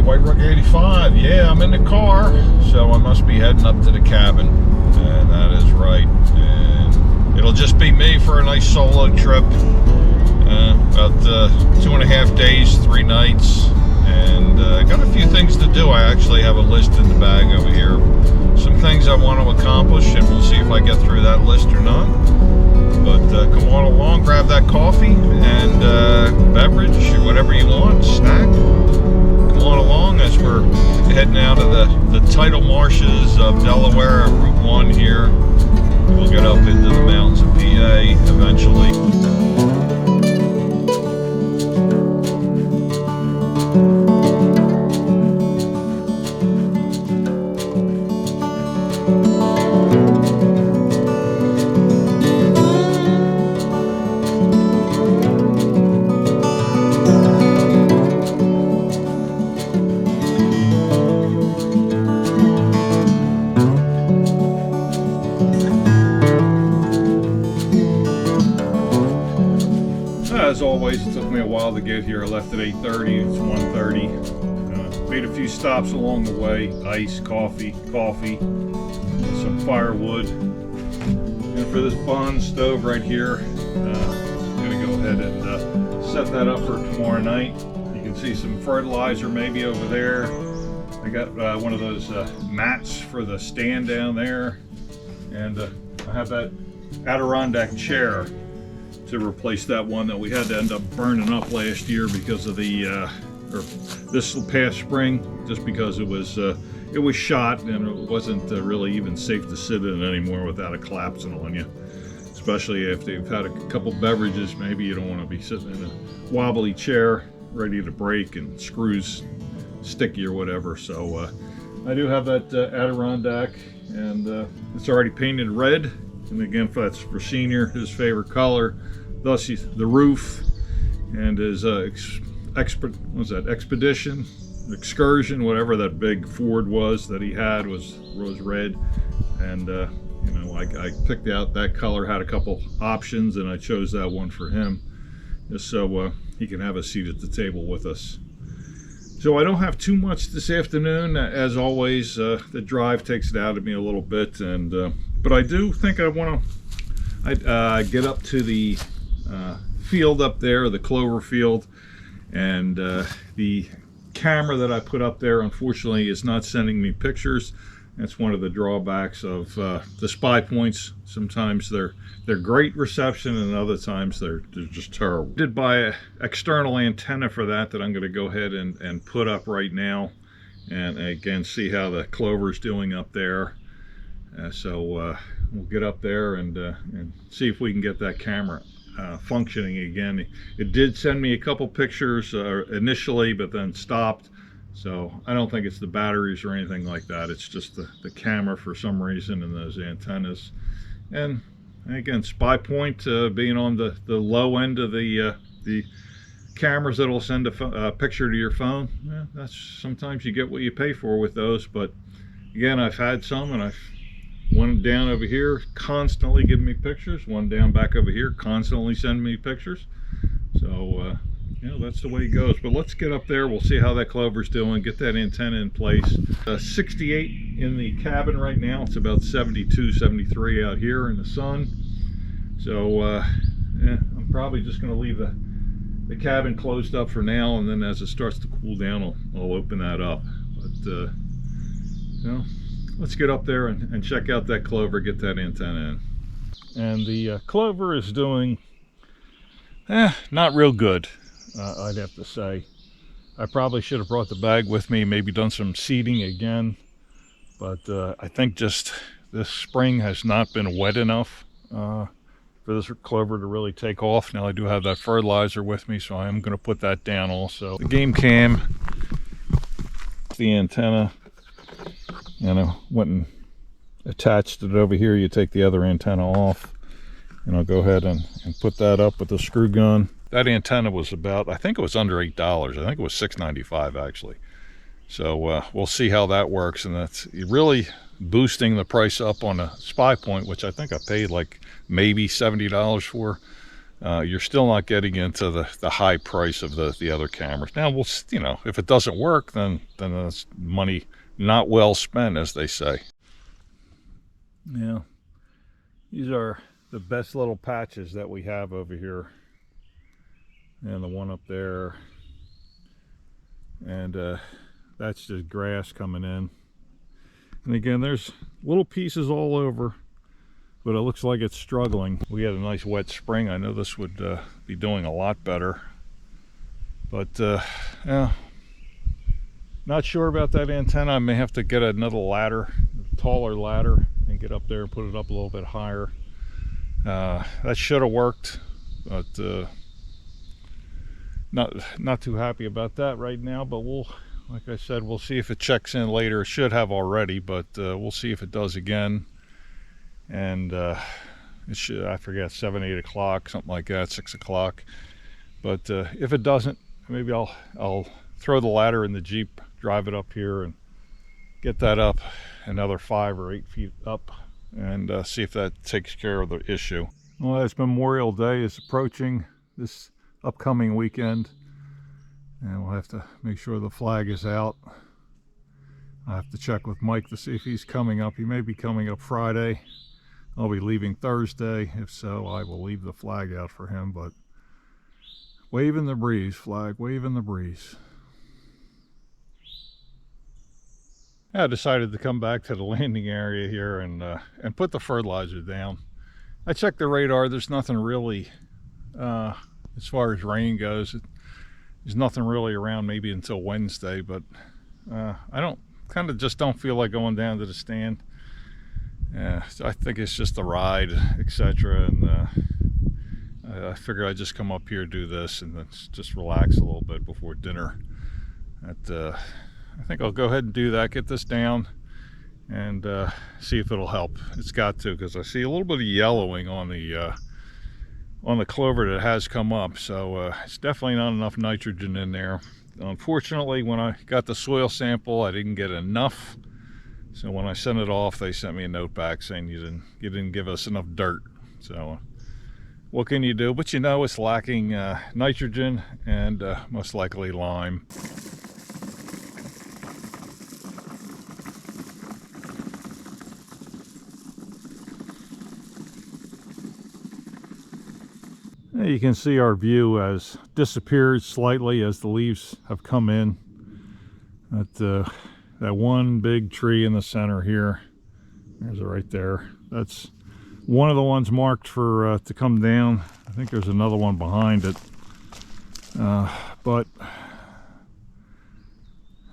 White Rock 85. Yeah, I'm in the car, so I must be heading up to the cabin. And that is right. And it'll just be me for a nice solo trip. About 2.5 days, 3 nights. And got a few things to do. I actually have a list in the bag over here. Some things I want to accomplish, and we'll see if I get through that list or not. But come on along, grab that coffee and beverage, whatever you want, snack. Come on along as we're heading out of the tidal marshes of Delaware and Route 1 here. We'll get up into the mountains of PA eventually. As always, it took me a while to get here. I left at 8:30, it's 1:30. Made a few stops along the way. Ice, coffee, some firewood. And for this Bond stove right here, I'm gonna go ahead and set that up for tomorrow night. You can see some fertilizer maybe over there. I got one of those mats for the stand down there. And I have that Adirondack chair to replace that one that we had to end up burning up last year because of the or this past spring, just because it was shot and it wasn't really even safe to sit in anymore without it collapsing on you, especially if you've had a couple beverages. Maybe you don't want to be sitting in a wobbly chair ready to break and screws sticky or whatever. So I do have that Adirondack, and it's already painted red. And again, that's for Senior, his favorite color. Thus, the roof and his excursion, whatever that big Ford was that he had was red. And you know, I picked out that color, had a couple options, and I chose that one for him, just so he can have a seat at the table with us. So I don't have too much this afternoon. As always, the drive takes it out of me a little bit, and but I do think I want to get up to the field up there, the clover field, and the camera that I put up there unfortunately is not sending me pictures. That's one of the drawbacks of the spy points. Sometimes they're great reception, and other times they're just terrible. I did buy an external antenna for that I'm going to go ahead and put up right now, and again see how the clover's doing up there. So we'll get up there and see if we can get that camera functioning again. It did send me a couple pictures initially, but then stopped. So I don't think it's the batteries or anything like that. It's just the camera for some reason and those antennas. And again, spy point being on the low end of the cameras that'll send a picture to your phone. Yeah, that's sometimes you get what you pay for with those. But again, I've had some, and one down over here constantly giving me pictures, one down back over here constantly sending me pictures. So you know, that's the way it goes. But let's get up there, we'll see how that clover's doing, get that antenna in place. 68 in the cabin right now. It's about 72, 73 out here in the sun. So yeah, I'm probably just going to leave the cabin closed up for now, and then as it starts to cool down, I'll open that up. But you know, let's get up there and check out that clover, get that antenna in. And the clover is doing not real good, I'd have to say. I probably should have brought the bag with me, maybe done some seeding again, but I think just this spring has not been wet enough for this clover to really take off. Now I do have that fertilizer with me, so I am going to put that down also. The game cam, the antenna, and I went and attached it over here. You take the other antenna off, and I'll go ahead and put that up with the screw gun. That antenna was about, I think it was under $8. I think it was $6.95 actually. So we'll see how that works, and that's really boosting the price up on a spy point, which I think I paid like maybe $70 for. you're still not getting into the high price of the other cameras. Now, we'll, you know, if it doesn't work, then that's money not well spent, as they say. Yeah, these are the best little patches that we have over here, and the one up there, and that's just grass coming in. And again, there's little pieces all over, but it looks like it's struggling. We had a nice wet spring. I know this would be doing a lot better, but yeah, not sure about that antenna. I may have to get another ladder, a taller ladder, and get up there and put it up a little bit higher. That should have worked, but not too happy about that right now. But we'll, like I said, we'll see if it checks in later. It should have already, but we'll see if it does again. And it should, I forget, 7, 8 o'clock, something like that, 6 o'clock. But if it doesn't, maybe I'll throw the ladder in the Jeep, drive it up here, and get that up another 5 or 8 feet up, and see if that takes care of the issue. Well, as Memorial Day is approaching this upcoming weekend, and we'll have to make sure the flag is out. I have to check with Mike to see if he's coming up. He may be coming up Friday. I'll be leaving Thursday. If so, I will leave the flag out for him. But wave in the breeze, flag, wave in the breeze. I decided to come back to the landing area here and put the fertilizer down. I checked the radar. There's nothing really, as far as rain goes, there's nothing really around maybe until Wednesday, but I just don't feel like going down to the stand. So I think it's just the ride, etc. And I figure I'd just come up here, do this, and then just relax a little bit before dinner. I think I'll go ahead and do that, get this down, and see if it'll help. It's got to, because I see a little bit of yellowing on the clover that has come up, so it's definitely not enough nitrogen in there. Unfortunately, when I got the soil sample, I didn't get enough, so when I sent it off, they sent me a note back saying you didn't give us enough dirt. So what can you do? But you know, it's lacking nitrogen and most likely lime. You can see our view has disappeared slightly as the leaves have come in. That one big tree in the center here, there's it right there. That's one of the ones marked for to come down. I think there's another one behind it. But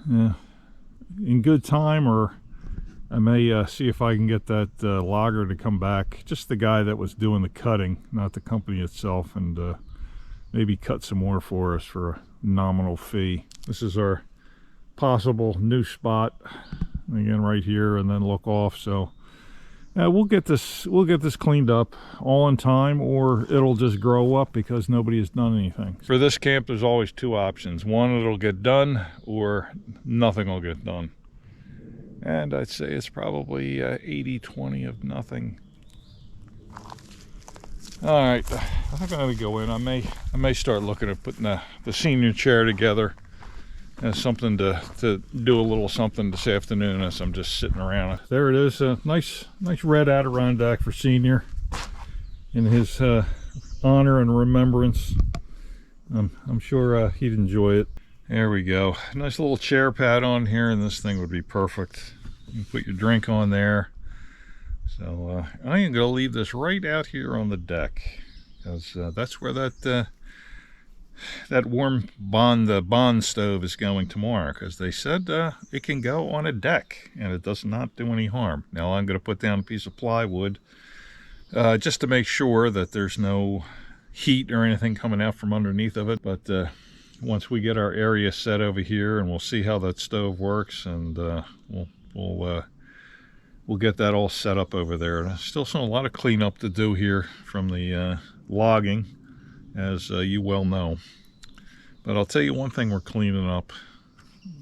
yeah, in good time, or I may see if I can get that logger to come back, just the guy that was doing the cutting, not the company itself, and maybe cut some more for us for a nominal fee. This is our possible new spot, again right here, and then look off. So we'll get this cleaned up all in time, or it'll just grow up because nobody has done anything. For this camp, there's always two options. One, it'll get done, or nothing will get done. And I'd say it's probably 80-20 of nothing. All right, I think I'm gonna go in. I may start looking at putting the senior chair together as something to do a little something this afternoon as I'm just sitting around. There it is, a nice red Adirondack for Senior in his honor and remembrance. I'm sure he'd enjoy it. There we go. Nice little chair pad on here, and this thing would be perfect. You can put your drink on there. So I am going to leave this right out here on the deck, because that's where that Warmbond, the bond stove, is going tomorrow, because they said it can go on a deck and it does not do any harm. Now I'm going to put down a piece of plywood just to make sure that there's no heat or anything coming out from underneath of it. But once we get our area set over here, and we'll see how that stove works, and we'll get that all set up over there. There's still a lot of cleanup to do here from the logging, as you well know. But I'll tell you one thing we're cleaning up.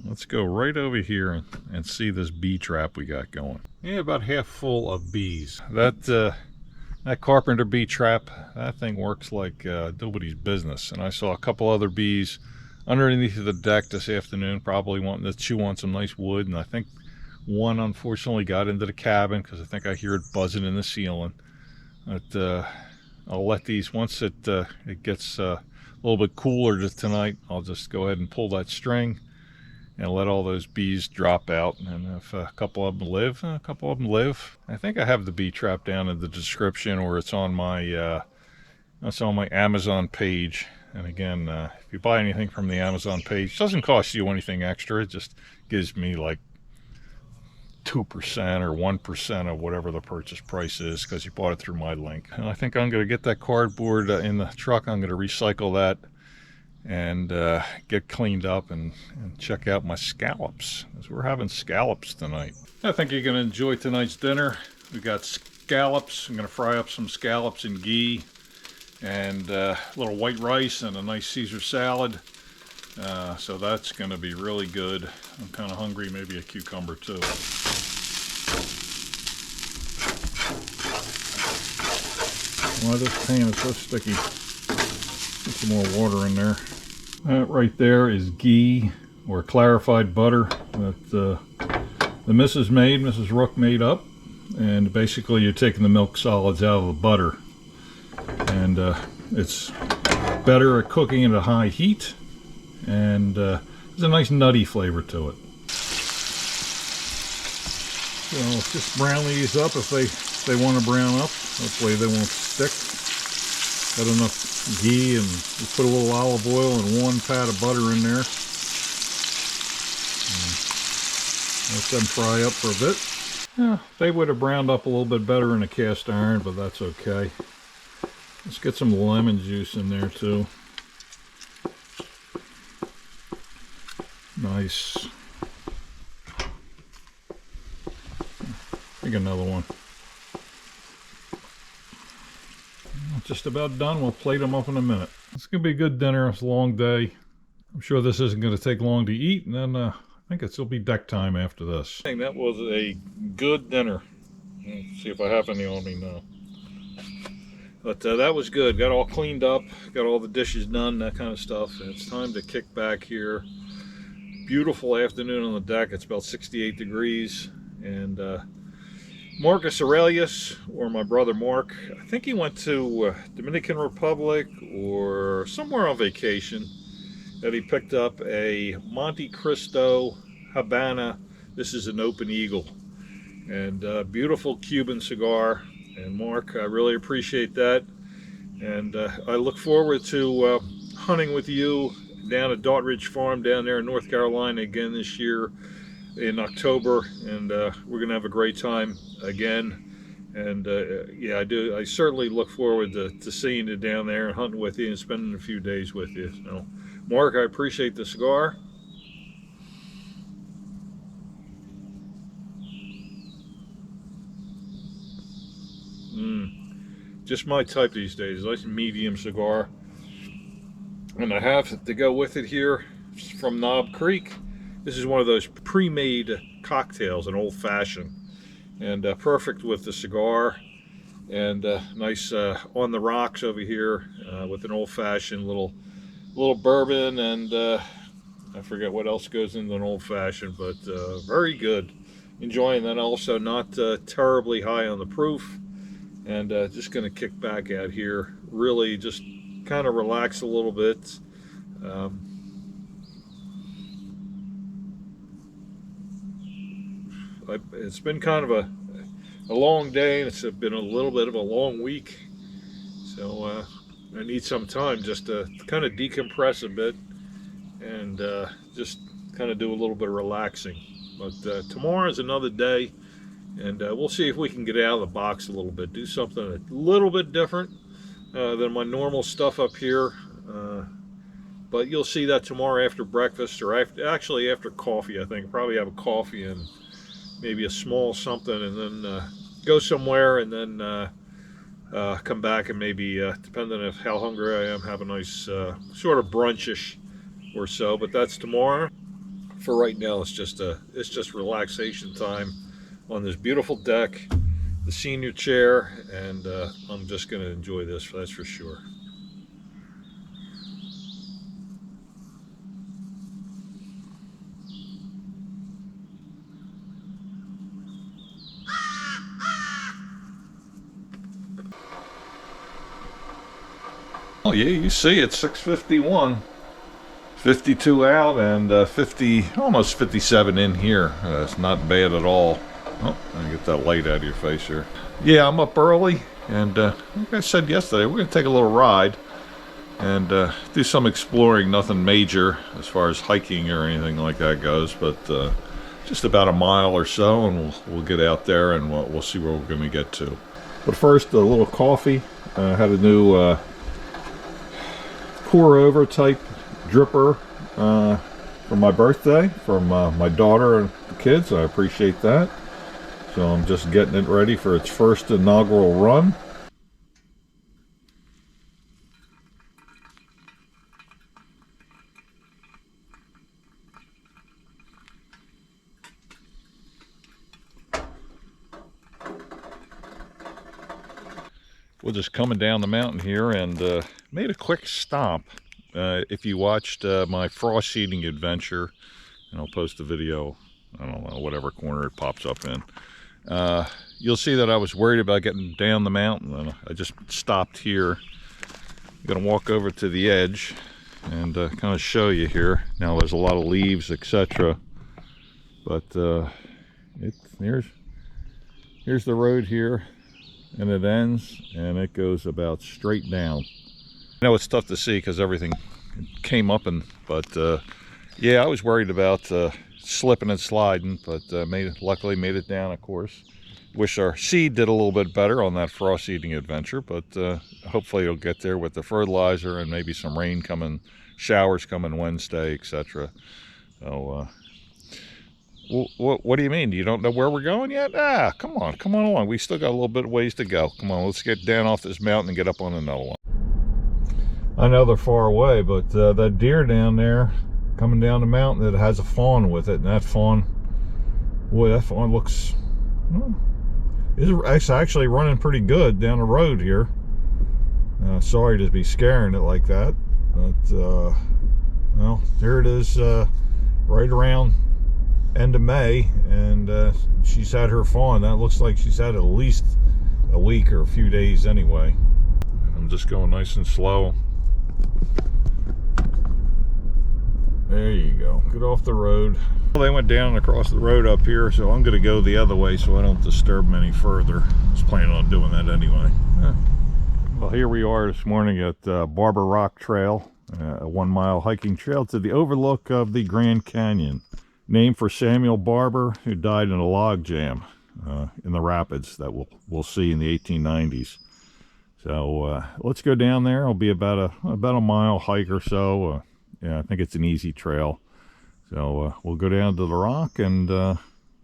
Let's go right over here and see this bee trap we got going. Yeah, about half full of bees. That That carpenter bee trap, that thing works like nobody's business. And I saw a couple other bees underneath the deck this afternoon, probably wanting to chew on some nice wood. And I think one unfortunately got into the cabin because I think I hear it buzzing in the ceiling. But I'll let these, once it gets a little bit cooler tonight, I'll just go ahead and pull that string and let all those bees drop out. And if a couple of them live, a couple of them live. I think I have the bee trap down in the description, or it's on my Amazon page. And again, if you buy anything from the Amazon page, it doesn't cost you anything extra. It just gives me like 2% or 1% of whatever the purchase price is because you bought it through my link. And I think I'm going to get that cardboard in the truck. I'm going to recycle that and get cleaned up and check out my scallops, because we're having scallops tonight. I think you're going to enjoy tonight's dinner. We got scallops. I'm going to fry up some scallops in ghee and a little white rice and a nice Caesar salad. So that's going to be really good. I'm kind of hungry, maybe a cucumber too. Why this pan is so sticky. Put some more water in there. That right there is ghee or clarified butter that the Mrs. Rook made up. And basically you're taking the milk solids out of the butter. And it's better at cooking at a high heat. And there's a nice nutty flavor to it. So just brown these up if they want to brown up. Hopefully they won't stick. Got enough ghee, and just put a little olive oil and 1 pat of butter in there. And let them fry up for a bit. Yeah, they would have browned up a little bit better in a cast iron, but that's okay. Let's get some lemon juice in there too. Nice. Take another one. Just about done. We'll plate them up in a minute. It's going to be a good dinner. It's a long day. I'm sure this isn't going to take long to eat, and then I think it'll be deck time after this. I think that was a good dinner. Let's see if I have any on me now. But that was good. Got all cleaned up, got all the dishes done, that kind of stuff. And it's time to kick back here. Beautiful afternoon on the deck. It's about 68 degrees. And Marcus Aurelius, or my brother Mark, I think he went to Dominican Republic or somewhere on vacation, that he picked up a Monte Cristo Habana. This is an Open Eagle, and beautiful Cuban cigar. And Mark, I really appreciate that, and I look forward to hunting with you down at Daughtridge Farm down there in North Carolina again this year in October, and we're gonna have a great time again. And yeah, I certainly look forward to seeing you down there and hunting with you and spending a few days with you. So Mark, I appreciate the cigar. Just my type these days. Nice medium cigar. And I have to go with it here from Knob Creek. This is one of those pre-made cocktails, an old-fashioned, and perfect with the cigar. And nice on the rocks over here with an old-fashioned little bourbon, and I forget what else goes into an old-fashioned, but very good. Enjoying that. Also not terribly high on the proof, and just going to kick back out here. Really just kind of relax a little bit. It's been kind of a long day, and it's been a little bit of a long week, so I need some time just to kind of decompress a bit and just kind of do a little bit of relaxing. But tomorrow is another day, and we'll see if we can get out of the box a little bit, do something a little bit different than my normal stuff up here. But you'll see that tomorrow after breakfast, or after coffee. I think probably have a coffee and maybe a small something, and then go somewhere, and then come back and maybe, depending on how hungry I am, have a nice sort of brunchish or so. But that's tomorrow. For right now, it's just relaxation time on this beautiful deck, the senior chair, and I'm just going to enjoy this, that's for sure. Oh yeah, you see it's 6:51. 52 out and 50, almost 57 in here. It's not bad at all. Oh, I get that light out of your face here. Yeah, I'm up early, and like I said yesterday, we're going to take a little ride and do some exploring. Nothing major as far as hiking or anything like that goes, but just about a mile or so, and we'll get out there and we'll see where we're going to get to. But first, a little coffee. I had a new pour over type dripper for my birthday from my daughter and the kids. I appreciate that. So I'm just getting it ready for its first inaugural run. We're just coming down the mountain here and made a quick stop. If you watched my frost seeding adventure, and I'll post the video, I don't know, whatever corner it pops up in, you'll see that I was worried about getting down the mountain, and I just stopped here. I'm gonna walk over to the edge and kind of show you here. Now there's a lot of leaves, etc., but here's the road here, and it ends and it goes about straight down. I know it's tough to see because everything came up, but yeah, I was worried about slipping and sliding, but luckily made it down, of course. Wish our seed did a little bit better on that frost seeding adventure, but hopefully it'll get there with the fertilizer and maybe some rain coming, showers coming Wednesday, etc. So what do you mean? You don't know where we're going yet? Come on along. We still got a little bit of ways to go. Come on, let's get down off this mountain and get up on another one. I know they're far away, but that deer down there coming down the mountain, that has a fawn with it, and that fawn, boy, that fawn looks, well, it's actually running pretty good down the road here. Sorry to be scaring it like that, but well, there it is, right around end of May, and she's had her fawn. That looks like she's had at least a week or a few days anyway. I'm just going nice and slow. There you go. Get off the road. Well, they went down across the road up here, so I'm going to go the other way so I don't disturb them any further. I was planning on doing that anyway. Well, here we are this morning at Barbour Rock Trail, a 1 mile hiking trail to the overlook of the Grand Canyon, named for Samuel Barbour, who died in a log jam in the rapids that we'll see in the 1890s. So let's go down there. It'll be about a mile hike or so. Yeah, I think it's an easy trail. So we'll go down to the rock and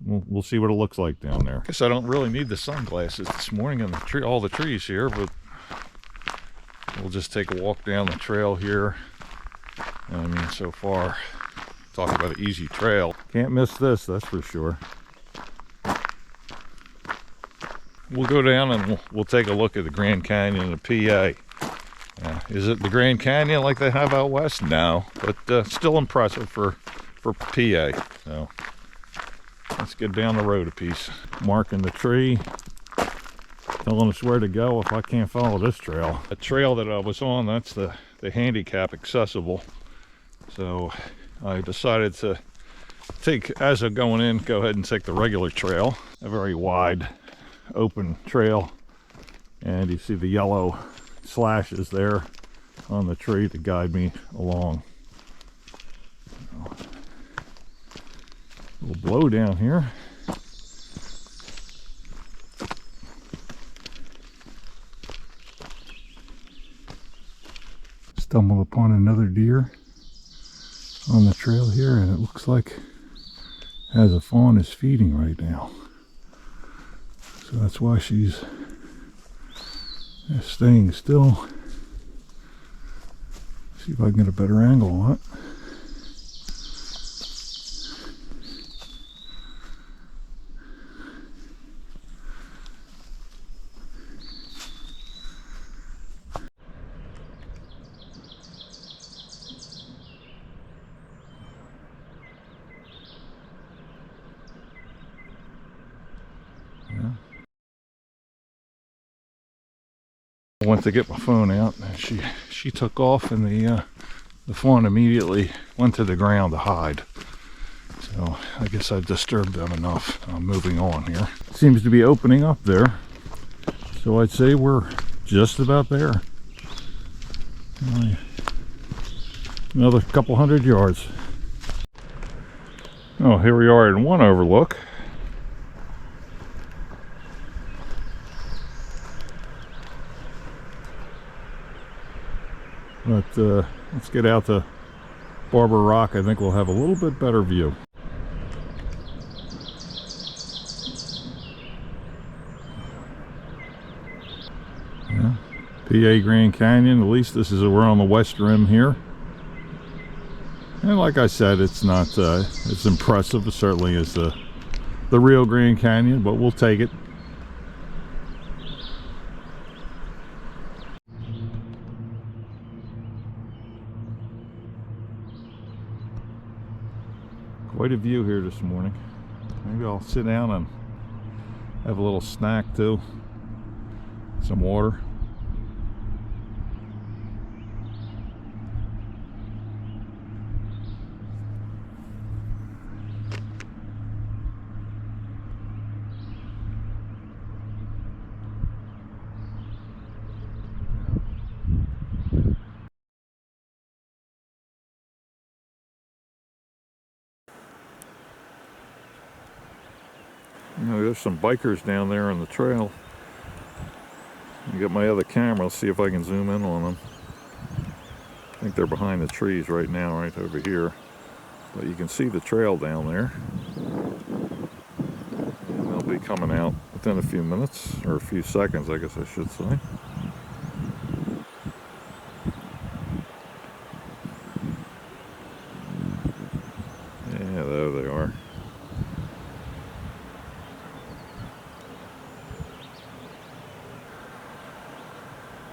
we'll see what it looks like down there. Guess I don't really need the sunglasses this morning in all the trees here, but we'll just take a walk down the trail here. I mean, so far, talk about an easy trail. Can't miss this, that's for sure. We'll go down and we'll take a look at the Grand Canyon of PA. Is it the Grand Canyon like they have out west? No, but still impressive for PA. So let's get down the road a piece. Marking the tree, telling us where to go if I can't follow this trail. The trail that I was on, that's the handicap accessible. So I decided to as I'm going in, go ahead and take the regular trail, a very wide open trail, and you see the yellow slashes there on the tree to guide me along. A little blow down here. Stumbled upon another deer on the trail here, and it looks like as a fawn is feeding right now. So that's why she's staying still. See if I can get a better angle on it. went to get my phone out, and she took off, and the fawn immediately went to the ground to hide. So I guess I've disturbed them enough. I'm moving on here. Seems to be opening up there. So I'd say we're just about there. Another couple hundred yards. Oh, here we are in one overlook. But let's get out to Barbour Rock. I think we'll have a little bit better view. Yeah. PA Grand Canyon, at least this is, we're on the west rim here. And like I said, it's not it's impressive. It certainly is the real Grand Canyon, but we'll take it. Quite a view here this morning. Maybe I'll sit down and have a little snack too. Some water. You know, there's some bikers down there on the trail. I'll get my other camera, see if I can zoom in on them. I think they're behind the trees right now, right over here. But you can see the trail down there. And they'll be coming out within a few minutes, or a few seconds, I guess I should say. Yeah, there they are.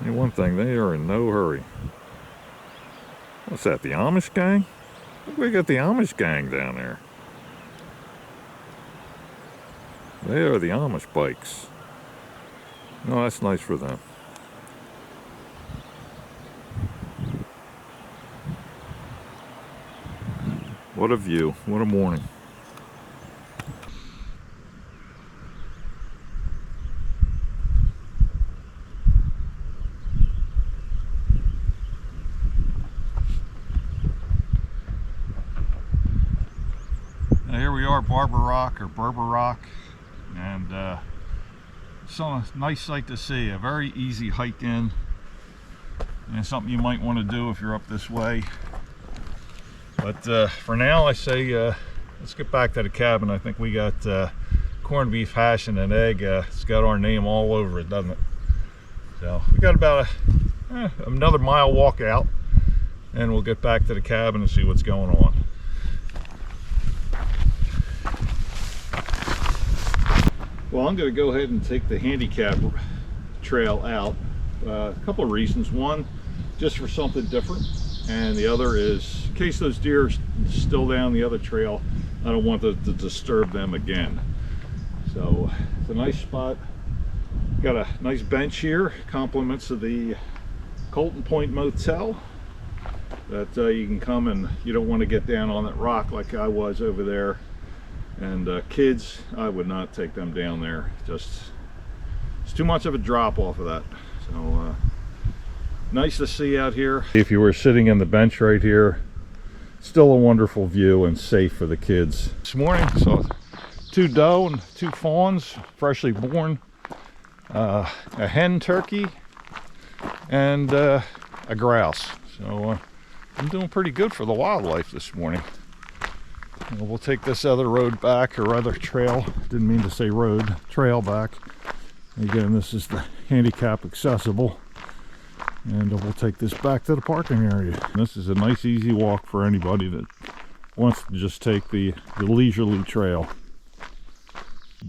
One thing, they are in no hurry. What's that, the Amish gang? Look, we got the Amish gang down there. They are the Amish bikes. No, that's nice for them. What a view, what a morning. Here we are, Barbour Rock, or Barbour Rock, and it's a nice sight to see. A very easy hike in, and something you might want to do if you're up this way. But for now, I say let's get back to the cabin. I think we got corned beef hash and an egg. It's got our name all over it, doesn't it? So we got about another mile walk out, and we'll get back to the cabin and see what's going on. Well, I'm going to go ahead and take the handicap trail out. A couple of reasons. One, just for something different, and the other is in case those deer are still down the other trail, I don't want to disturb them again. So it's a nice spot. Got a nice bench here, compliments of the Colton Point Motel, that you can come, and you don't want to get down on that rock like I was over there. And kids, I would not take them down there. Just, it's too much of a drop off of that. So nice to see out here. If you were sitting in the bench right here, still a wonderful view and safe for the kids. This morning, so 2 doe and 2 fawns, freshly born, a hen turkey, and a grouse. So I'm doing pretty good for the wildlife this morning. We'll take this other road back, or other trail, didn't mean to say road, trail back. Again, this is the handicap accessible, and we'll take this back to the parking area. This is a nice easy walk for anybody that wants to just take the leisurely trail.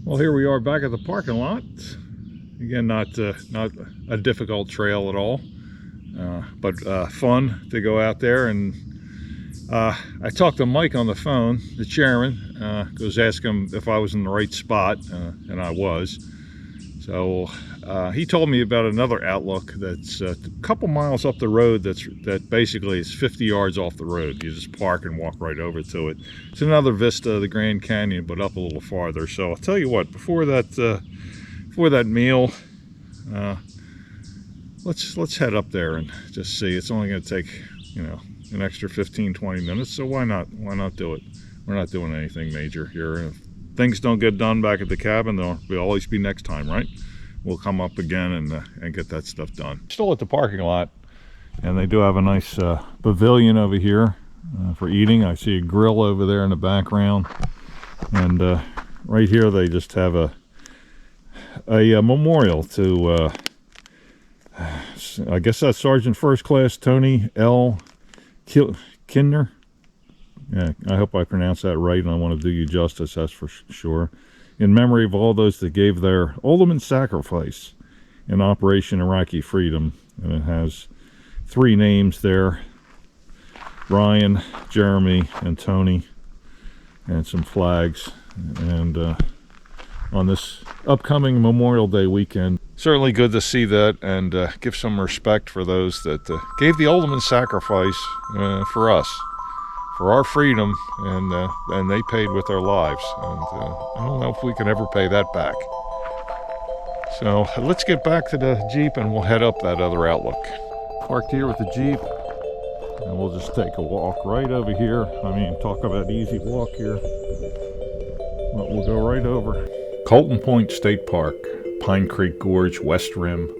Well, here we are back at the parking lot. Again, not a difficult trail at all, but fun to go out there. And I talked to Mike on the phone, the chairman, goes ask him if I was in the right spot, and I was. So He told me about another outlook that's a couple miles up the road that basically is 50 yards off the road. You just park and walk right over to it. It's another vista of the Grand Canyon, but up a little farther. So I'll tell you what, before that meal, let's head up there and just see. It's only going to take, you know, an extra 15-20 minutes, so why not do it? We're not doing anything major here. If things don't get done back at the cabin, there'll always be next time, right? We'll come up again and get that stuff done. Still at the parking lot, and they do have a nice pavilion over here for eating. I see a grill over there in the background, and right here they just have a memorial to I guess that's Sergeant First Class Tony L. Kinder. Yeah, I hope I pronounced that right, and I want to do you justice, that's for sure. In memory of all those that gave their ultimate sacrifice in Operation Iraqi Freedom. And it has 3 names there: Ryan, Jeremy, and Tony, and some flags. And on this upcoming Memorial Day weekend, certainly good to see that and give some respect for those that gave the ultimate sacrifice for us, for our freedom, and they paid with their lives. And I don't know if we can ever pay that back. So let's get back to the Jeep and we'll head up that other outlook. Parked here with the Jeep, and we'll just take a walk right over here. I mean, talk about easy walk here. But we'll go right over. Colton Point State Park, Pine Creek Gorge, West Rim.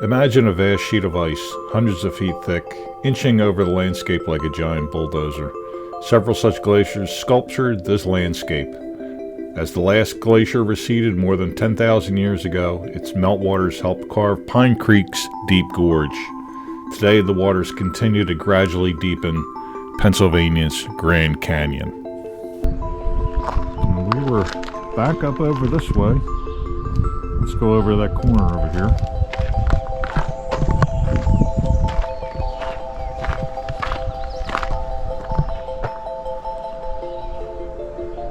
Imagine a vast sheet of ice, hundreds of feet thick, inching over the landscape like a giant bulldozer. Several such glaciers sculptured this landscape. As the last glacier receded more than 10,000 years ago, its meltwaters helped carve Pine Creek's deep gorge. Today, the waters continue to gradually deepen Pennsylvania's Grand Canyon. And we were back up over this way. Let's go over that corner over here.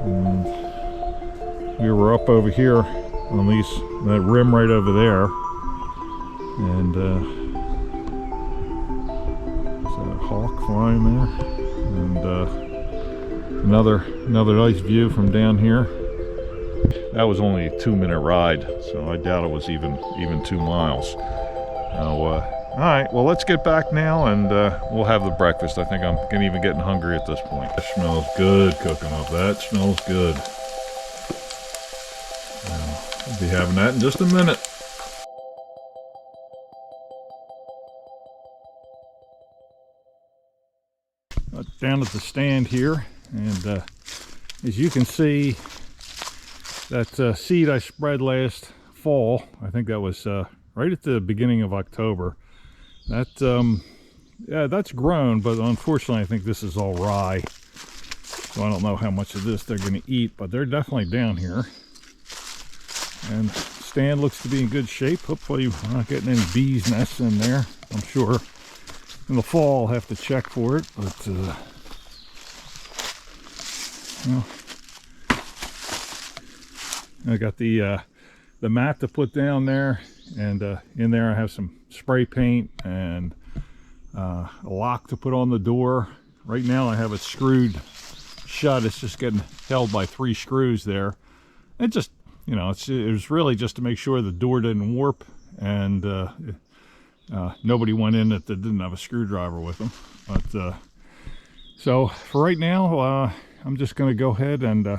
And we were up over here on that rim right over there, and there's a hawk flying there, and another nice view from down here. That was only a 2-minute ride, so I doubt it was even 2 miles. All right, well, let's get back now, and we'll have the breakfast. I think I'm even getting hungry at this point. That smells good cooking up. That smells good. We'll be having that in just a minute. Down at the stand here, and as you can see, that seed I spread last fall, I think that was right at the beginning of October. That yeah, that's grown, but unfortunately I think this is all rye, so I don't know how much of this they're going to eat, but they're definitely down here. And stand looks to be in good shape. Hopefully we're not getting any bees nests in there. I'm sure in the fall I'll have to check for it, but well, I got the mat to put down there, and in there I have some spray paint and a lock to put on the door. Right now I have it screwed shut. It's just getting held by 3 screws there. It just, you know, it was really just to make sure the door didn't warp, and nobody went in that didn't have a screwdriver with them. But so for right now, I'm just going to go ahead and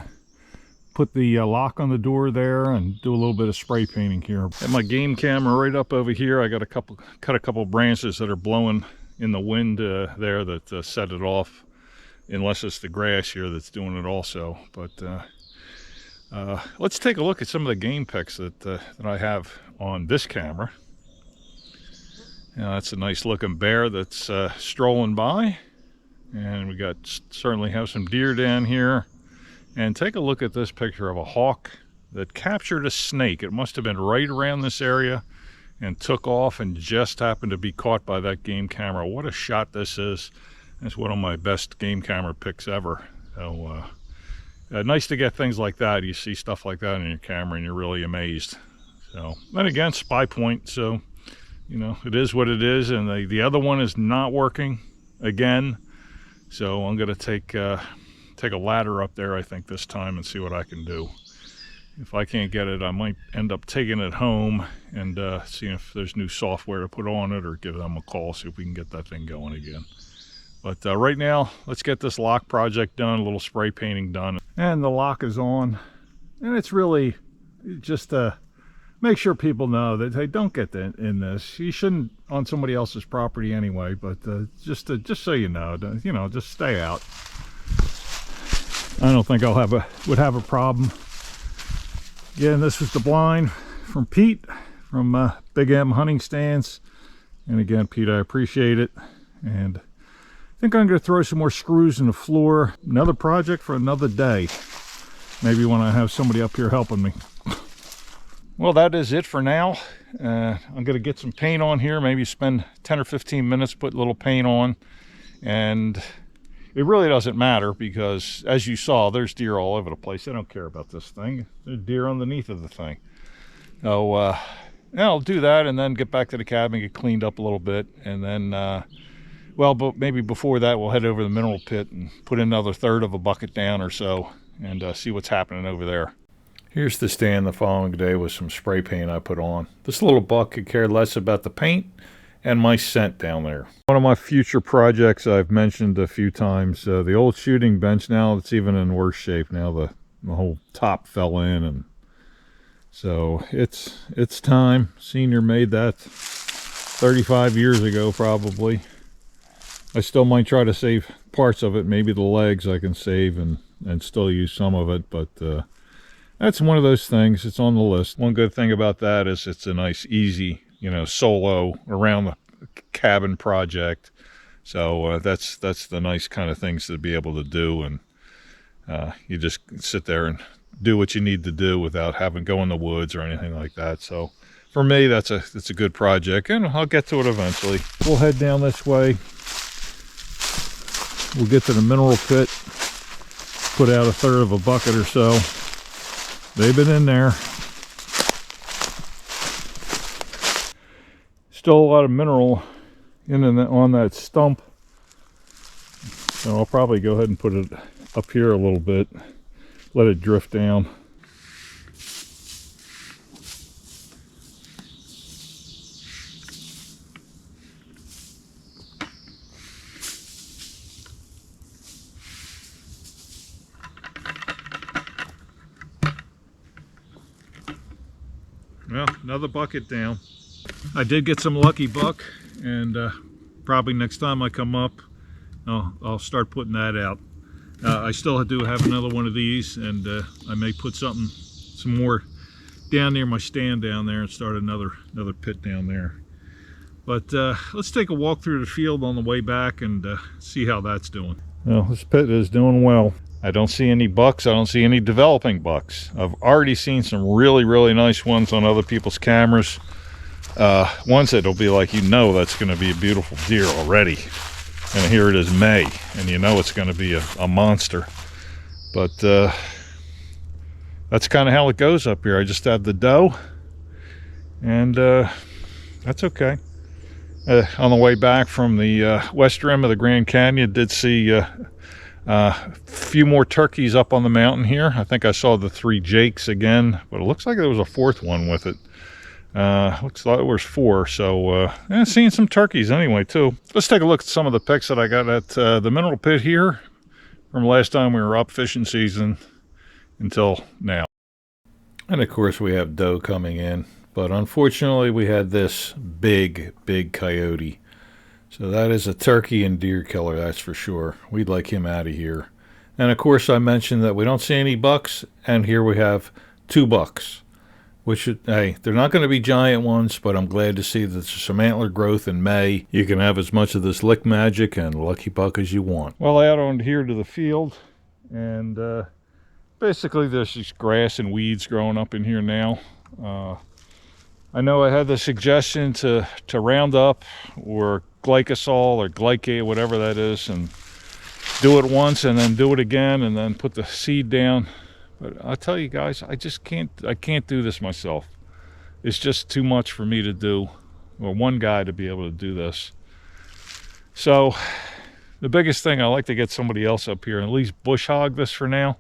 put the lock on the door there and do a little bit of spray painting here. And my game camera right up over here. I got cut a couple branches that are blowing in the wind there that set it off, unless it's the grass here that's doing it also. But let's take a look at some of the game pics that I have on this camera. That's a nice looking bear that's strolling by, and we certainly have some deer down here. And take a look at this picture of a hawk that captured a snake. It must have been right around this area and took off and just happened to be caught by that game camera. What a shot this is. It's one of my best game camera pics ever. So nice to get things like that. You see stuff like that in your camera and you're really amazed. So, then again, spy point, so, you know, it is what it is. And the other one is not working again. So I'm going to take a ladder up there, I think, this time and see what I can do. If I can't get it, I might end up taking it home and seeing if there's new software to put on it, or give them a call, see if we can get that thing going again. But right now, let's get this lock project done, a little spray painting done. And the lock is on. And it's really just to make sure people know that, hey, don't get in this. You shouldn't on somebody else's property anyway, but just so you know, just stay out. I don't think would have a problem. Again, this was the blind from Pete from Big M Hunting Stands. And again, Pete, I appreciate it. And I think I'm going to throw some more screws in the floor. Another project for another day. Maybe when I have somebody up here helping me. Well, that is it for now. I'm going to get some paint on here. Maybe spend 10 or 15 minutes, put a little paint on. And it really doesn't matter because, as you saw, there's deer all over the place. I don't care about this thing. There's deer underneath of the thing. So, yeah, I'll do that and then get back to the cabin, get cleaned up a little bit. And then, well, but maybe before that, we'll head over to the mineral pit and put another third of a bucket down or so and see what's happening over there. Here's the stand the following day with some spray paint I put on. This little buck could care less about the paint and my scent down there. One of my future projects I've mentioned a few times, the old shooting bench. Now it's even in worse shape. Now the whole top fell in, and so it's time. Senior made that 35 years ago probably. I still might try to save parts of it. Maybe the legs I can save and still use some of it, but that's one of those things. It's on the list. One good thing about that is it's a nice, easy, solo around the cabin project. So that's the nice kind of things to be able to do, and you just sit there and do what you need to do without having to go in the woods or anything like that. So for me, that's a good project, and I'll get to it eventually. We'll head down this way. We'll get to the mineral pit, put out a third of a bucket or so. They've been in there. Still a lot of mineral on that stump. So I'll probably go ahead and put it up here a little bit, let it drift down. Well, another bucket down. I did get some lucky buck, and probably next time I come up, I'll start putting that out. I still do have another one of these, and I may put some more down near my stand down there and start another pit down there. But let's take a walk through the field on the way back and see how that's doing. Well, this pit is doing well. I don't see any bucks. I don't see any developing bucks. I've already seen some really, really nice ones on other people's cameras. Ones that'll be like, that's going to be a beautiful deer already. And here it is May, and it's going to be a monster. But that's kind of how it goes up here. I just have the doe, and that's okay. On the way back from the west rim of the Grand Canyon, did see a few more turkeys up on the mountain here. I think I saw the 3 jakes again, but it looks like there was a 4th one with it. Looks like there was 4, so seeing some turkeys anyway too. Let's take a look at some of the pics that I got at the mineral pit here from last time we were up fishing season until now. And of course we have doe coming in, but unfortunately we had this big coyote. So that is a turkey and deer killer, that's for sure. We'd like him out of here. And of course I mentioned that we don't see any bucks, and here we have 2 bucks. Which, hey, they're not going to be giant ones, but I'm glad to see that there's some antler growth in May. You can have as much of this lick magic and lucky buck as you want. Well, out on here to the field, and basically there's just grass and weeds growing up in here now. I know I had the suggestion to round up or glycosol or glycate, whatever that is, and do it once and then do it again and then put the seed down. But I tell you guys, I can't do this myself. is just too much for me to do, or one guy to be able to do this. So the biggest thing, I like to get somebody else up here and at least bush hog this for now.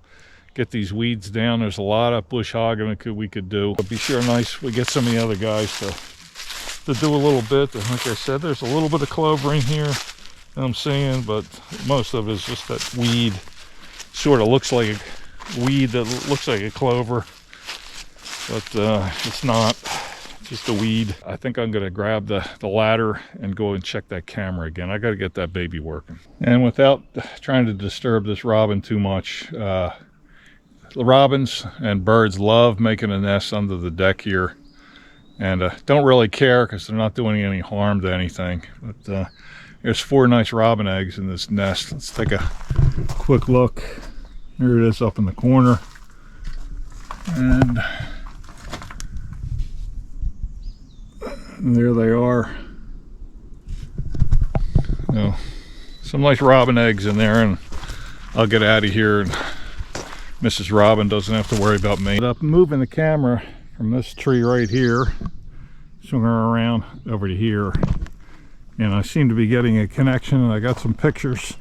Get these weeds down. There's a lot of bush hogging we could do. But be sure nice we get some of the other guys to do a little bit. And like I said, there's a little bit of clover in here that I'm seeing, but most of it is just that weed. Sort of looks like a weed that looks like a clover, but it's not. It's just a weed. I think I'm gonna grab the ladder and go and check that camera again. I gotta get that baby working. And without trying to disturb this robin too much, the robins and birds love making a nest under the deck here, and don't really care because they're not doing any harm to anything. But there's 4 nice robin eggs in this nest. Let's take a quick look. Here it is up in the corner. And there they are. So, some nice robin eggs in there, and I'll get out of here and Mrs. Robin doesn't have to worry about me. I'm moving the camera from this tree right here, swinging her around over to here, and I seem to be getting a connection, and I got some pictures,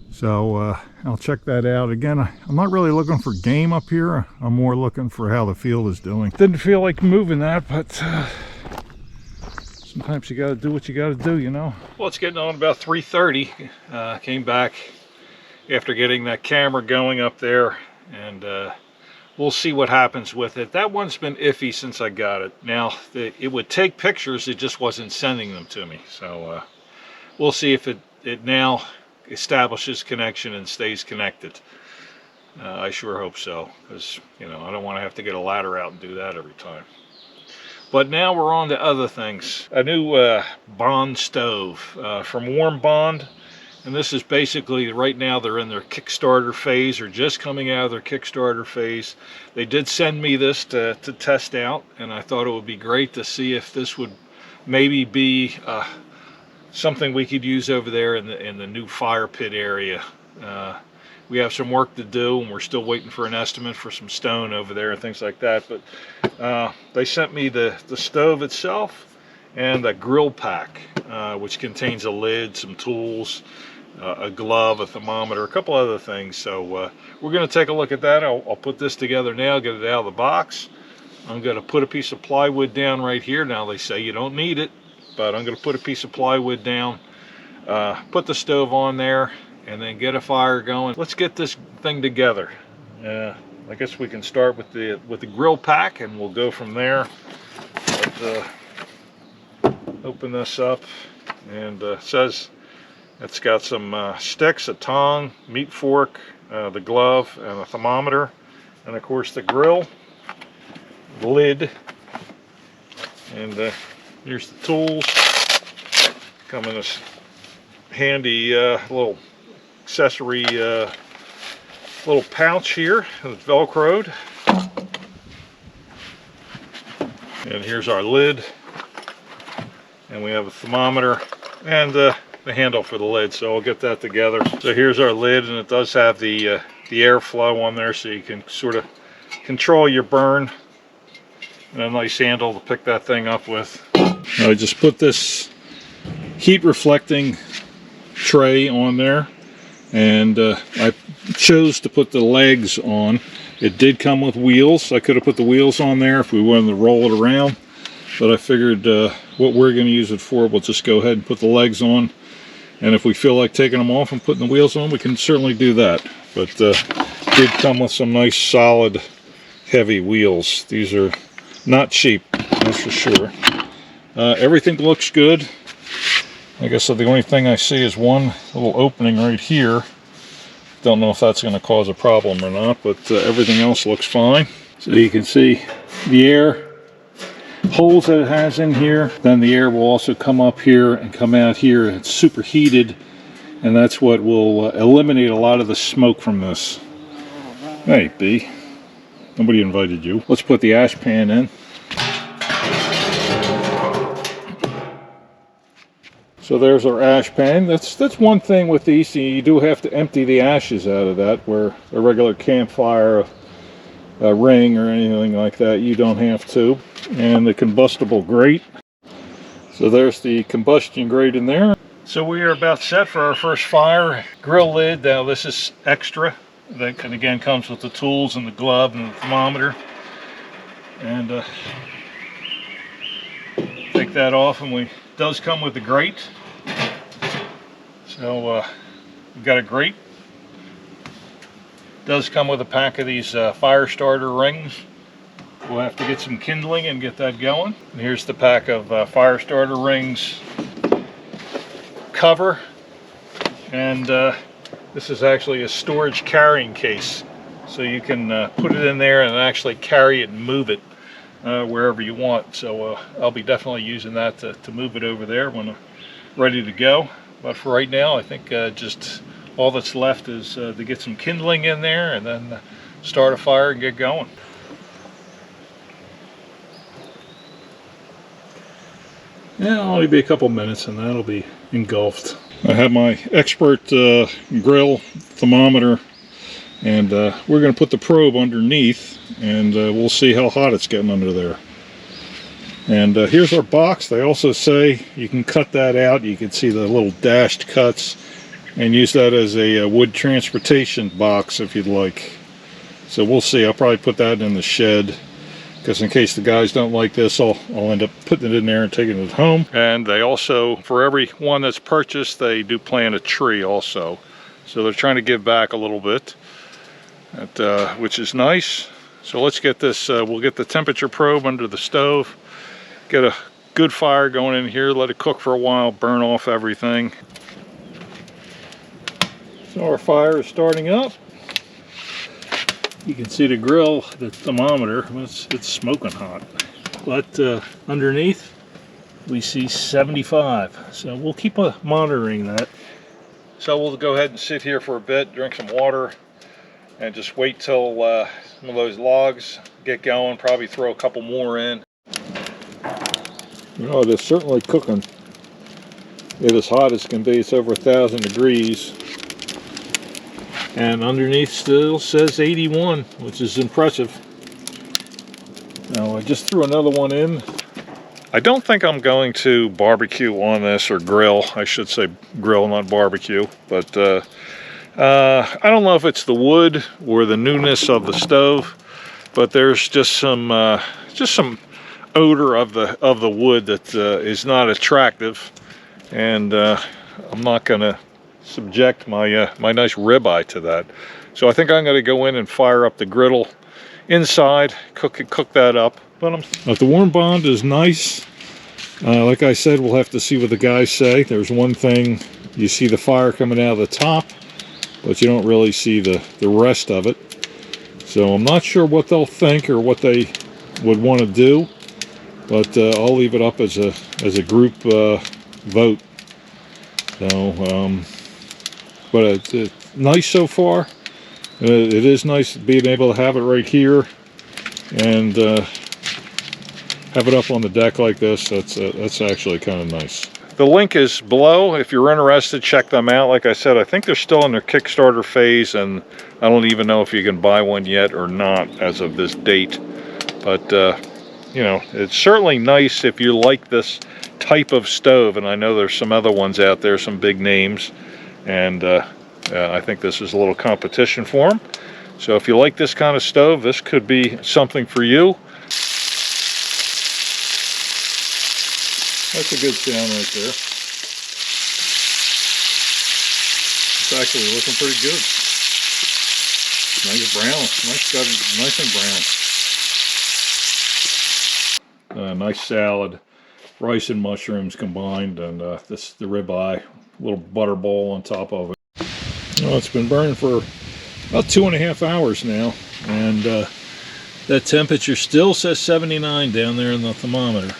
so I'll check that out. Again, I'm not really looking for game up here. I'm more looking for how the field is doing. Didn't feel like moving that, but sometimes you got to do what you got to do, you know. Well, it's getting on about 3:30. Came back after getting that camera going up there, and we'll see what happens with it. That one's been iffy since I got it. Now, it would take pictures, it just wasn't sending them to me. So we'll see if it now establishes connection and stays connected. I sure hope so, because, you know, I don't want to have to get a ladder out and do that every time. But now we're on to other things. A new Bond stove from Warmbond. And this is basically, right now they're in their Kickstarter phase, or just coming out of their Kickstarter phase. They did send me this to test out, and I thought it would be great to see if this would maybe be something we could use over there in the new fire pit area. We have some work to do, and we're still waiting for an estimate for some stone over there and things like that. But they sent me the stove itself and a grill pack, which contains a lid, some tools, a glove, a thermometer, a couple other things. So we're going to take a look at that. I'll put this together now, get it out of the box. I'm going to put a piece of plywood down right here. Now they say you don't need it, but I'm going to put a piece of plywood down, put the stove on there, and then get a fire going. Let's get this thing together. I guess we can start with the grill pack, and we'll go from there. But, open this up, and it says it's got some sticks, a tong, meat fork, the glove, and a thermometer, and of course the grill, the lid, and here's the tools. Come in this handy little accessory little pouch here that's velcroed, and here's our lid. And we have a thermometer and the handle for the lid, so I'll get that together. So here's our lid, and it does have the airflow on there, so you can sort of control your burn, and a nice handle to pick that thing up with. I just put this heat reflecting tray on there, and I chose to put the legs on. It did come with wheels. I could have put the wheels on there if we wanted to roll it around, but I figured what we're going to use it for, we'll just go ahead and put the legs on, and if we feel like taking them off and putting the wheels on, we can certainly do that. But did come with some nice solid heavy wheels. These are not cheap, that's for sure. Everything looks good. Like I said, the only thing I see is one little opening right here. Don't know if that's going to cause a problem or not, but everything else looks fine. So you can see the air holes that it has in here. Then the air will also come up here and come out here. It's super heated, and that's what will eliminate a lot of the smoke from this. Hey, B. Nobody invited you. Let's put the ash pan in. So there's our ash pan. That's one thing with these. You do have to empty the ashes out of that, where a regular campfire ring or anything like that. You don't have to. And the combustible grate. So there's the combustion grate in there. So we are about set for our first fire. Grill lid. Now this is extra. That again comes with the tools and the glove and the thermometer. And take that off, and it does come with the grate. So we've got a grate. It does come with a pack of these fire starter rings. We'll have to get some kindling and get that going. And here's the pack of fire starter rings cover. And this is actually a storage carrying case. So you can put it in there and actually carry it and move it wherever you want. So I'll be definitely using that to move it over there when I'm ready to go. But for right now, I think just all that's left is to get some kindling in there and then start a fire and get going. Yeah, it'll only be a couple minutes and that'll be engulfed. I have my expert grill thermometer, and we're going to put the probe underneath, and we'll see how hot it's getting under there. And here's our box. They also say you can cut that out. You can see the little dashed cuts, and use that as a wood transportation box if you'd like. So we'll see. I'll probably put that in the shed, because in case the guys don't like this, I'll end up putting it in there and taking it home. And they also, for every one that's purchased, they do plant a tree also. So they're trying to give back a little bit, which is nice. So let's get this, we'll get the temperature probe under the stove, get a good fire going in here, let it cook for a while, burn off everything. So our fire is starting up. You can see the grill, the thermometer, it's smoking hot. But underneath, we see 75. So we'll keep monitoring that. So we'll go ahead and sit here for a bit, drink some water, and just wait till some of those logs get going. Probably throw a couple more in. You know, it is certainly cooking. It is hot as can be. It's over 1,000 degrees. And underneath still says 81, which is impressive. Now I just threw another one in. I don't think I'm going to barbecue on this, or grill. I should say grill, not barbecue. But I don't know if it's the wood or the newness of the stove, but there's just some odor of the wood that is not attractive, and I'm not going to subject my my nice ribeye to that. So I think I'm going to go in and fire up the griddle inside, cook that up. But the Warmbond is nice. Like I said, we'll have to see what the guys say. There's one thing, you see the fire coming out of the top, but you don't really see the rest of it. So I'm not sure what they'll think or what they would want to do, but I'll leave it up as a group vote. So but it's nice so far. It is nice being able to have it right here and have it up on the deck like this. That's actually kind of nice. The link is below. If you're interested, check them out. Like I said, I think they're still in their Kickstarter phase, and I don't even know if you can buy one yet or not as of this date. But you know, it's certainly nice if you like this type of stove, and I know there's some other ones out there, some big names, and I think this is a little competition for them. So if you like this kind of stove, this could be something for you. That's a good sound right there. It's actually looking pretty good. Nice brown, nice and brown. Nice salad, rice and mushrooms combined, and the ribeye, little butter bowl on top of it. Well, it's been burning for about 2.5 hours now, and that temperature still says 79 down there in the thermometer.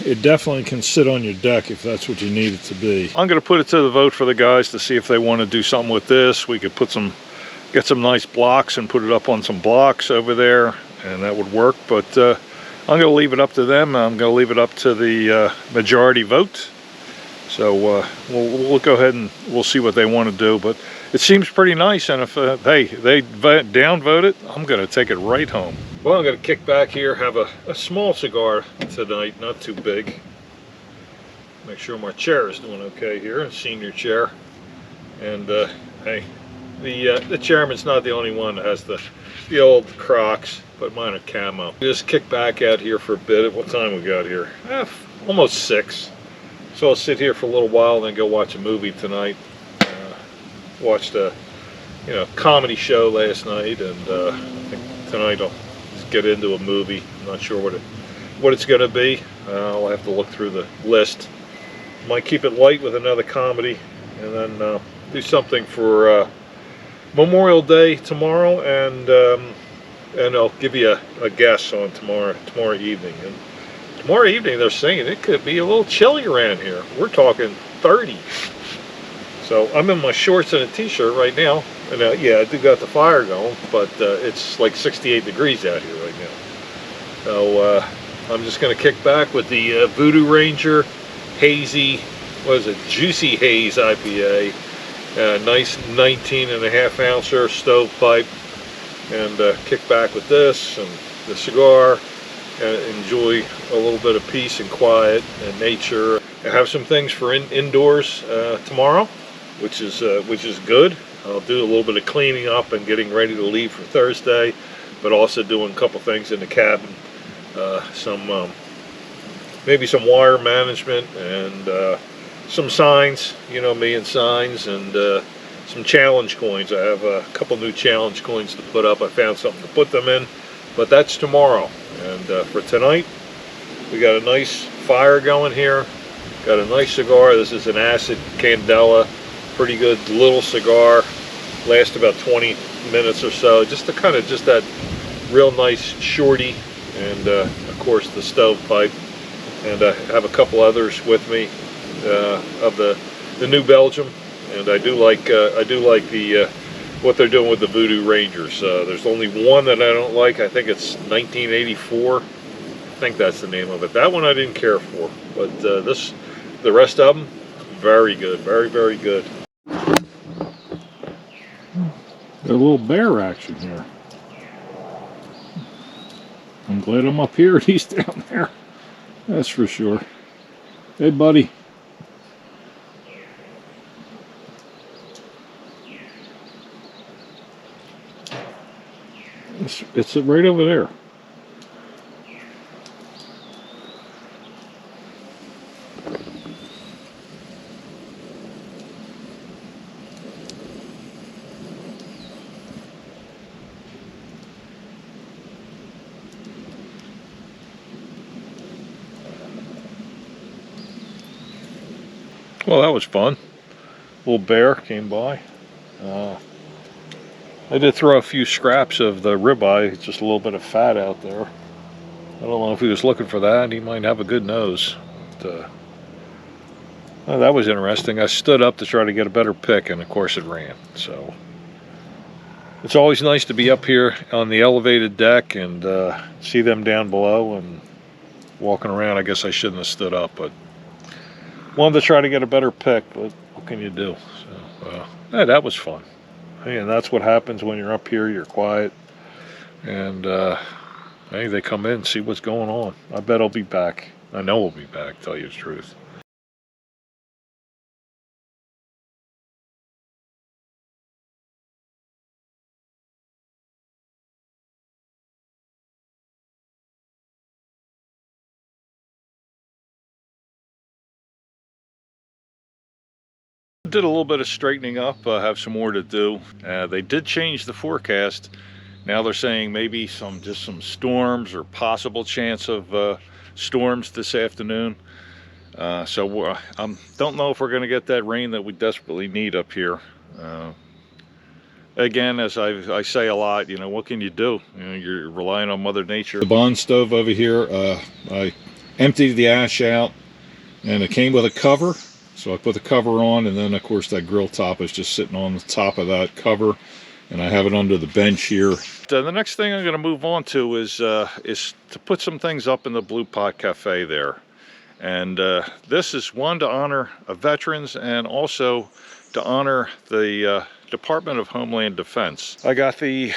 It definitely can sit on your deck if that's what you need it to be. I'm going to put it to the vote for the guys to see if they want to do something with this. We could get some nice blocks and put it up on some blocks over there, and that would work. But I'm going to leave it up to them. I'm going to leave it up to the majority vote. So we'll go ahead and we'll see what they want to do. But it seems pretty nice, and if hey, they downvote it, I'm going to take it right home. Well, I'm going to kick back here, have a small cigar tonight, not too big. Make sure my chair is doing okay here, a senior chair. And hey, the chairman's not the only one that has the old Crocs, but mine are camo. Just kick back out here for a bit. What time we got here? Almost 6. So I'll sit here for a little while and then go watch a movie tonight. Watched a comedy show last night, and I think tonight I'll just get into a movie. I'm not sure what it's going to be. I'll have to look through the list. Might keep it light with another comedy, and then do something for Memorial Day tomorrow, and I'll give you a guess on tomorrow evening. And tomorrow evening they're saying it could be a little chilly around here. We're talking 30. So I'm in my shorts and a t-shirt right now, and yeah, I do got the fire going, but it's like 68 degrees out here right now. So I'm just going to kick back with the Voodoo Ranger Hazy, what is it, Juicy Haze IPA. Nice 19.5 ouncer stovepipe, and kick back with this and the cigar, and enjoy a little bit of peace and quiet and nature. I have some things for indoors tomorrow, which is good. I'll do a little bit of cleaning up and getting ready to leave for Thursday, but also doing a couple things in the cabin, maybe some wire management and some signs, you know me and signs, and some challenge coins. I have a couple new challenge coins to put up. I found something to put them in, but that's tomorrow. And for tonight, we got a nice fire going here. Got a nice cigar. This is an acid Candela, pretty good little cigar. Lasts about 20 minutes or so. Just that real nice shorty, and of course the stovepipe. And I have a couple others with me. Of the New Belgium, and I do like the what they're doing with the Voodoo Rangers. There's only one that I don't like. I think it's 1984. I think that's the name of it. That one I didn't care for, but the rest of them, very good, very, very good. Got a little bear action here. I'm glad I'm up here and he's down there. That's for sure. Hey, buddy. It's right over there. Well, that was fun. Little bear came by. I did throw a few scraps of the ribeye, just a little bit of fat out there. I don't know if he was looking for that. He might have a good nose. But, that was interesting. I stood up to try to get a better pick, and of course it ran. So it's always nice to be up here on the elevated deck and see them down below and walking around. I guess I shouldn't have stood up, but wanted to try to get a better pick. But what can you do? So yeah, that was fun. And that's what happens when you're up here. You're quiet, and hey, they come in and see what's going on. I bet I'll be back. I know I'll be back, tell you the truth. Did a little bit of straightening up. Have some more to do. They did change the forecast. Now they're saying maybe just some storms or possible chance of storms this afternoon. So don't know if we're going to get that rain that we desperately need up here. Again, as I say a lot, what can you do? You're relying on Mother Nature. The Bond stove over here, I emptied the ash out, and it came with a cover. So I put the cover on, and then of course that grill top is just sitting on the top of that cover, and I have it under the bench here. The next thing I'm going to move on to is to put some things up in the Blue Pot Cafe there. And this is one to honor veterans and also to honor the Department of Homeland Defense. I got the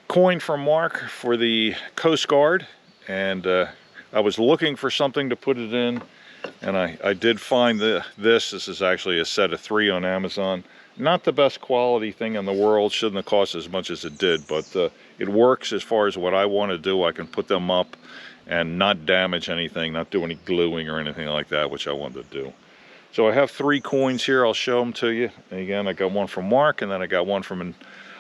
coin from Mark for the Coast Guard, and I was looking for something to put it in, and I did find this is actually a set of 3 on Amazon. Not the best quality thing in the world, shouldn't have cost as much as it did, but it works as far as what I want to do. I can put them up and not damage anything, not do any gluing or anything like that, which I wanted to do. So I have 3 coins here. I'll show them to you. And again, I got one from Mark, and then I got one from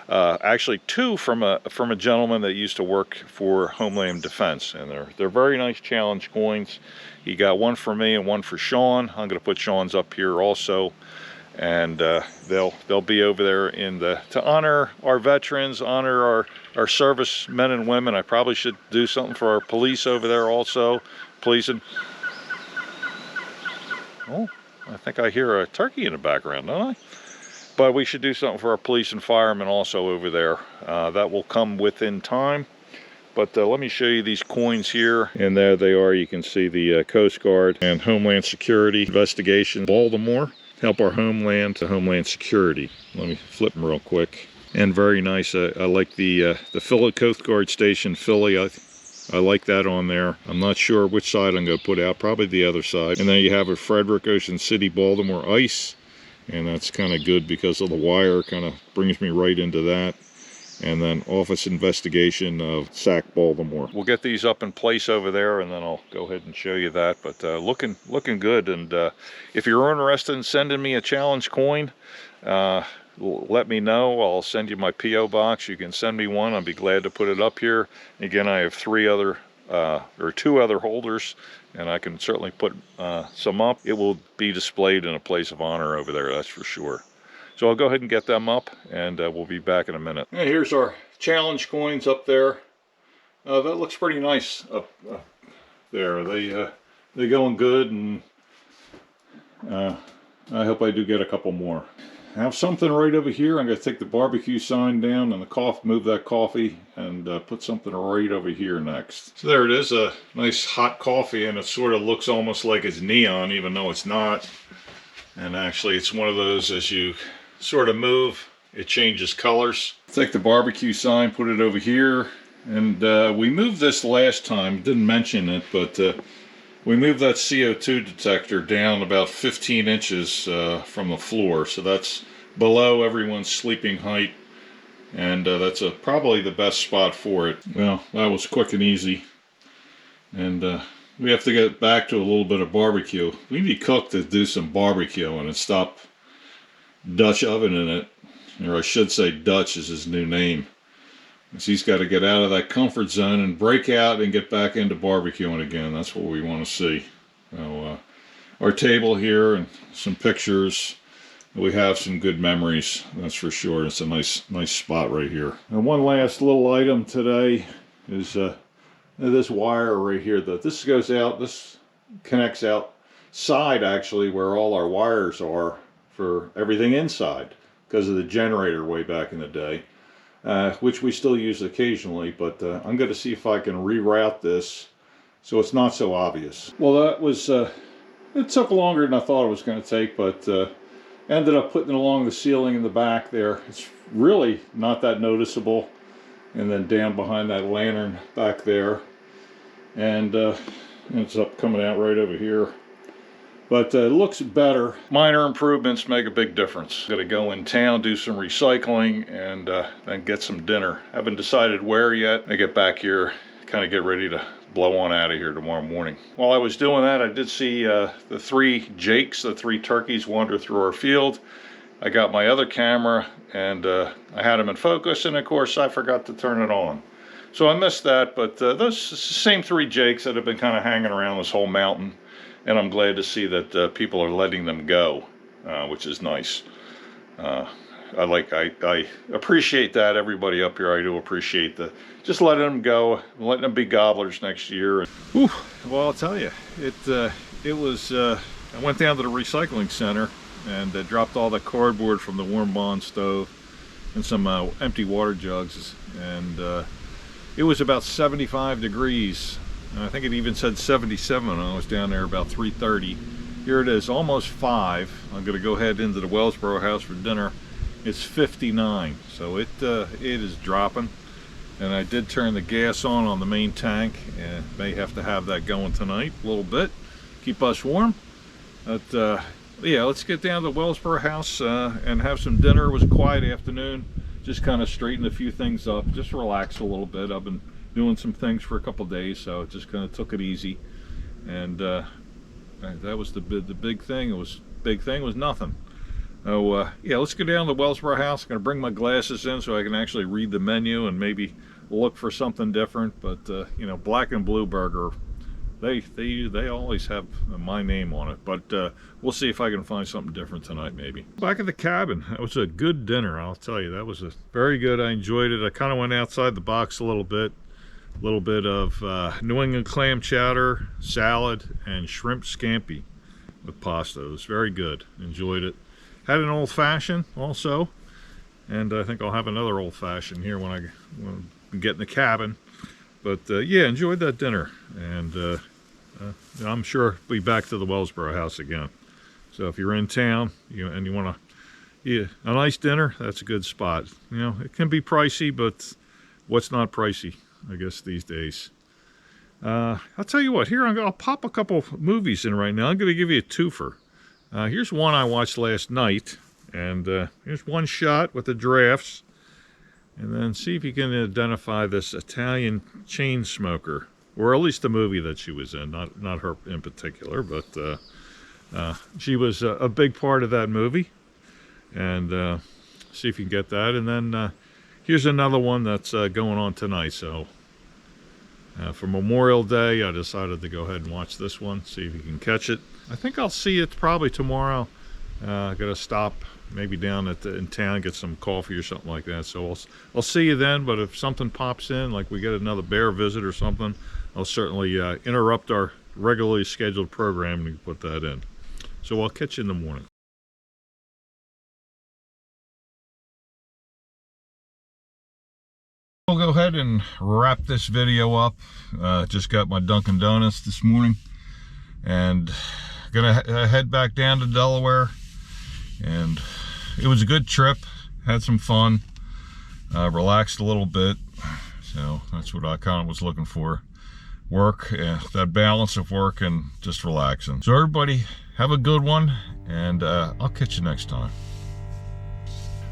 actually 2 from a gentleman that used to work for Homeland Defense, and they're very nice challenge coins. He got one for me and one for Sean. I'm going to put Sean's up here also, and they'll be over there to honor our veterans, honor our service men and women. I probably should do something for our police over there also. Police and oh, I think I hear a turkey in the background, don't I? But we should do something for our police and firemen also over there. That will come within time. But let me show you these coins here. And there they are. You can see the Coast Guard and Homeland Security investigation. Baltimore, help our homeland to Homeland Security. Let me flip them real quick. And very nice. I like the Philly Coast Guard Station, Philly. I like that on there. I'm not sure which side I'm going to put out. Probably the other side. And then you have a Frederick, Ocean City, Baltimore ice. And that's kind of good because of the wire, kind of brings me right into that. And then Office Investigation of SAC Baltimore. We'll get these up in place over there, and then I'll go ahead and show you that. But looking good. And if you're interested in sending me a challenge coin, let me know. I'll send you my P.O. box. You can send me one. I'll be glad to put it up here. Again, I have 2 other holders, and I can certainly put some up. It will be displayed in a place of honor over there, that's for sure. So I'll go ahead and get them up, and we'll be back in a minute. And here's our challenge coins up there. That looks pretty nice up there. They going good, and I hope I do get a couple more. I have something right over here. I'm going to take the barbecue sign down and move that coffee, and put something right over here next. So there it is, a nice hot coffee, and it sort of looks almost like it's neon, even though it's not. And actually it's one of those, as you sort of move, it changes colors. Take the barbecue sign, put it over here, and we moved this last time, didn't mention it, but we moved that CO2 detector down about 15 inches from the floor, so that's below everyone's sleeping height, and that's probably the best spot for it. Well, that was quick and easy, and we have to get back to a little bit of barbecue. We need Cook to do some barbecue and stop Dutch oven in it, or I should say Dutch is his new name. He's got to get out of that comfort zone and break out and get back into barbecuing again. That's what we want to see. So, our table here and some pictures. We have some good memories, that's for sure. It's a nice spot right here. And one last little item today is this wire right here. This goes out, this connects outside actually where all our wires are for everything inside because of the generator way back in the day. Which we still use occasionally, but I'm going to see if I can reroute this so it's not so obvious. Well, that was, it took longer than I thought it was going to take, but ended up putting it along the ceiling in the back there. It's really not that noticeable. And then down behind that lantern back there. And it's up coming out right over here. But it looks better. Minor improvements make a big difference. Got to go in town, do some recycling, and then get some dinner. Haven't decided where yet. I get back here, kind of get ready to blow on out of here tomorrow morning. While I was doing that, I did see the 3 jakes, the 3 turkeys wander through our field. I got my other camera, and I had them in focus, and of course I forgot to turn it on. So I missed that, but those same 3 jakes that have been kind of hanging around this whole mountain. And I'm glad to see that people are letting them go, which is nice. I appreciate that. Everybody up here, I do appreciate just letting them go, letting them be gobblers next year. Whew, well, I'll tell you, it was. I went down to the recycling center and dropped all the cardboard from the Warmbond stove and some empty water jugs, and it was about 75 degrees And I think it even said 77 when I was down there about 3:30. Here it is, almost 5. I'm going to go head into the Wellsboro house for dinner. It's 59, so it is dropping. And I did turn the gas on the main tank, and may have to have that going tonight a little bit, keep us warm. But yeah, let's get down to the Wellsboro house and have some dinner. It was a quiet afternoon, just kind of straightened a few things up, just relax a little bit. I've been doing some things for a couple days, so just kind of took it easy. And that was the big thing. Big thing was nothing. Oh yeah, let's go down to the Wellsboro house. I'm gonna bring my glasses in so I can actually read the menu and maybe look for something different. But you know, Black and Blue Burger, they always have my name on it. But we'll see if I can find something different tonight, maybe. Back at the cabin, that was a good dinner. I'll tell you, that was a very good. I enjoyed it. I kind of went outside the box a little bit. A little bit of New England clam chowder, salad, and shrimp scampi with pasta. It was very good. Enjoyed it. Had an old-fashioned also, and I think I'll have another old-fashioned here when I get in the cabin. But yeah, enjoyed that dinner, and I'm sure I'll be back to the Wellsboro house again. So if you're in town and you want a nice dinner, that's a good spot. You know, it can be pricey, but what's not pricey, I guess, these days. I'll tell you what, here I'll pop a couple movies in right now. I'm going to give you a twofer. Here's one I watched last night, and here's one shot with the giraffes, and then see if you can identify this Italian chain smoker, or at least the movie that she was in, not her in particular, but she was a big part of that movie, and see if you can get that. And then here's another one that's going on tonight. So for Memorial Day, I decided to go ahead and watch this one, see if you can catch it. I think I'll see it probably tomorrow. I gotta stop maybe down in town, get some coffee or something like that. So I'll see you then. But if something pops in, like we get another bear visit or something, I'll certainly interrupt our regularly scheduled program and put that in. So I'll catch you in the morning. We'll go ahead and wrap this video up. Just got my Dunkin' Donuts this morning, and gonna head back down to Delaware. And it was a good trip, had some fun, relaxed a little bit. So that's what I kind of was looking for. Work, that balance of work and just relaxing. So everybody have a good one, and I'll catch you next time.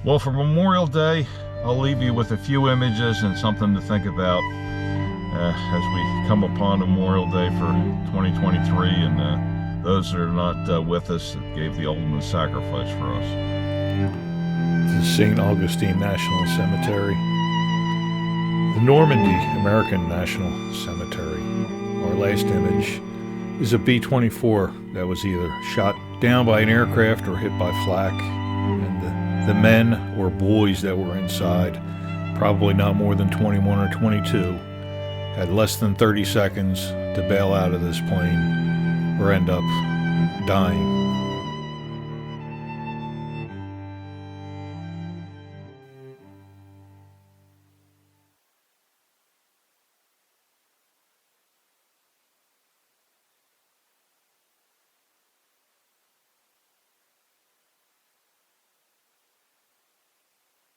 Well, for Memorial Day, I'll leave you with a few images and something to think about as we come upon Memorial Day for 2023, and those that are not with us that gave the ultimate sacrifice for us. The St. Augustine National Cemetery, the Normandy American National Cemetery. Our last image is a B-24 that was either shot down by an aircraft or hit by flak, and the men or boys that were inside, probably not more than 21 or 22, had less than 30 seconds to bail out of this plane or end up dying.